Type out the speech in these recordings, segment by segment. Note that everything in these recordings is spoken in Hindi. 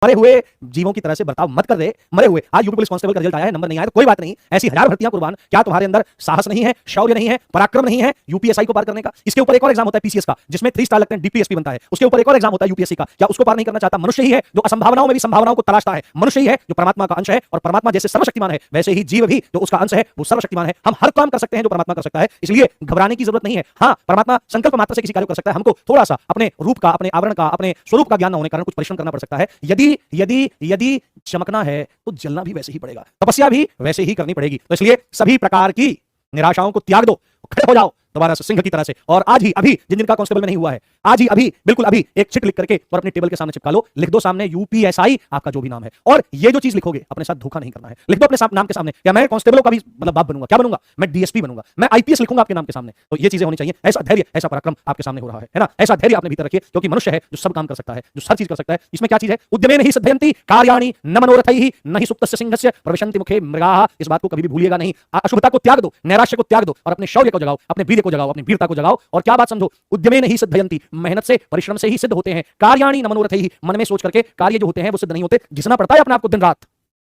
मरे हुए जीवों की तरह से बर्ताव मत कर रहे, मरे हुए। आज यूपी पुलिस कांस्टेबल का रिजल्ट आया है, नंबर नहीं आया तो कोई बात नहीं, ऐसी हजार भर्तियां कुर्बान। क्या तुम्हारे अंदर साहस नहीं है, शौर्य नहीं है, पराक्रम नहीं है यूपीएसआई को पार करने का? इसके ऊपर एक और एग्जाम होता है पीसीएस का, जिसमें 3 स्टार लगते हैं, डीपीएसपी बनता है। उसके ऊपर एक और एग्जाम होता है यूपीएससी का। क्या उसको पार नहीं करना चाहता? मनुष्य ही है जो असंभावनाओं में भी संभावनाओं को तलाशता है, मनुष्य ही है जो परमात्मा का अंश है, और परमात्मा जैसे सर्वशक्तिमान है वैसे ही जीव भी जो उसका अंश है वो सर्वशक्तिमान है। हम हर काम कर सकते हैं जो परमात्मा कर सकता है, इसलिए घबराने की जरूरत नहीं है। हाँ, परमात्मा संकल्प मात्र से किसी कार्य को कर सकता है, हमको थोड़ा सा अपने रूप का, अपने आवरण का, अपने स्वरूप का ज्ञान न होने के कारण कुछ परिश्रम करना पड़ सकता है। यदि यदि यदि चमकना है तो जलना भी वैसे ही पड़ेगा, तपस्या भी वैसे ही करनी पड़ेगी। तो इसलिए सभी प्रकार की निराशाओं को त्याग दो, खड़े हो जाओ दोबारा से सिंह की तरह से। और आज ही अभी, जिन जिनका कांस्टेबल में नहीं हुआ है, आज ही अभी बिल्कुल अभी एक चिट लिख करके और अपने टेबल के सामने चिपका लो, लिख दो सामने यूपीएसआई, आपका जो भी नाम है। और ये जो चीज लिखोगे अपने साथ धोखा नहीं करना है, लिख दो अपने नाम के सामने, क्या मैं कांस्टेबलों का भी मतलब बाप बनूंगा, क्या बनूंगा मैं, डीएसपी बनूंगा, मैं आईपीएस लिखूंगा आपके नाम के सामने। तो ये चीजें होनी चाहिए। ऐसा धैर्य, ऐसा पराक्रम आपके सामने हो रहा है ना, ऐसा धैर्य आपने भीतर रखिए, क्योंकि मनुष्य है जो सब काम कर सकता है, जो हर चीज कर सकता है। इसमें क्या चीज है? उद्यमेन हि सिद्धयन्ति कार्याणि न मनोरथैहि न हि सुप्तस्य सिंहस्य प्रविशन्ति मुखे मृगाः। इस बात को कभी भी भूलिएगा नहीं। अशुभता को त्याग दो, नैराश्य को त्याग दो, और अपने शौर्य को जगाओ, अपने वीर्य को जगाओ, अपनी वीरता को जगाओ। और क्या बात समझो, उद्यमेन हि सिद्धयन्ति, मेहनत से, परिश्रम से ही सिद्ध होते हैं। कार्याणि न मनोरथैहि, मन में सोच करके कार्य जो होते हैं वो सिद्ध नहीं होते। घिसना पड़ता है अपने आप को, दिन रात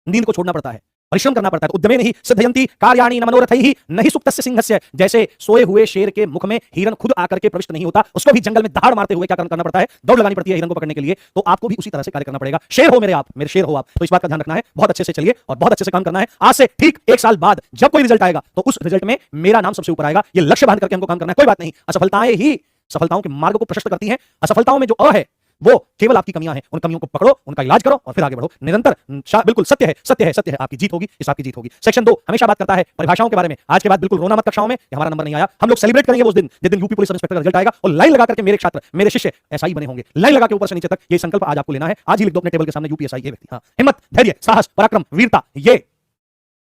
नींद को छोड़ना पड़ता है, परिश्रम करना पड़ता है। उद्यमेन हि सिद्धयन्ति कार्याणि न मनोरथैहि न हि सुप्तस्य सिंहस्य। जैसे सोए हुए शेर के मुख में हिरन खुद आकर के प्रविष्ट नहीं होता, उसको भी जंगल में दहाड़ मारते हुए क्या करना पड़ता है? दौड़ लगानी पड़ती है हिरन को पकड़ने के लिए। तो आपको भी उसी तरह से कार्य करना पड़ेगा। शेर हो मेरे आप, मेरे शेर हो आप। तो इस बात का ध्यान रखना है, बहुत अच्छे से चलिए और बहुत अच्छे से काम करना है। आज से ठीक 1 साल बाद जब कोई रिजल्ट आएगा तो उस रिजल्ट में मेरा नाम सबसे ऊपर आएगा। ये लक्ष्य बांध करके हमको काम करना है। कोई बात नहीं, असफलताएं ही सफलताओं के मार्ग को प्रशस्त करती हैं। असफलताओं में जो है वो केवल आपकी कमियां हैं, उन कमियों को पकड़ो, उनका इलाज करो और फिर आगे बढ़ो निरंतर। बिल्कुल सत्य है, सत्य है, सत्य है, आपकी जीत होगी, इस आपकी जीत होगी। सेक्शन 2 हमेशा बात करता है परिभाषाओं के बारे में। आज के बाद बिल्कुल रोना मत कक्षाओं में, हमारा नंबर नहीं आया। हम लोग सेलिब्रेट करेंगे उस दिन जिस दिन यूपी पुलिस सब इंस्पेक्टर का रिजल्ट आएगा, और लाइन लगा करके मेरे छात्र, मेरे शिष्य एसआई बने होंगे। लाइन लगा के ऊपर से नीचे तक ये संकल्प आज आपको लेना है। आज ही लिख दो अपने टेबल के सामने यूपीएसआई ये व्यक्ति। हाँ, हिम्मत, धैर्य, साहस, पराक्रम, वीरता, ये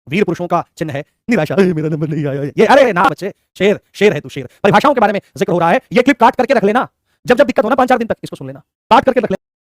वीर पुरुषों का चिन्ह है। निराशा, मेरा नंबर नहीं आया, ये अरे ना बच्चे, शेर, शेर है तू, शेर। परिभाषाओं के बारे में जिक्र हो रहा है, ये क्लिप काट करके रख लेना। जब जब दिक्कत होना 5-4 दिन तक इसको सुन लेना, काट करके रख लेना।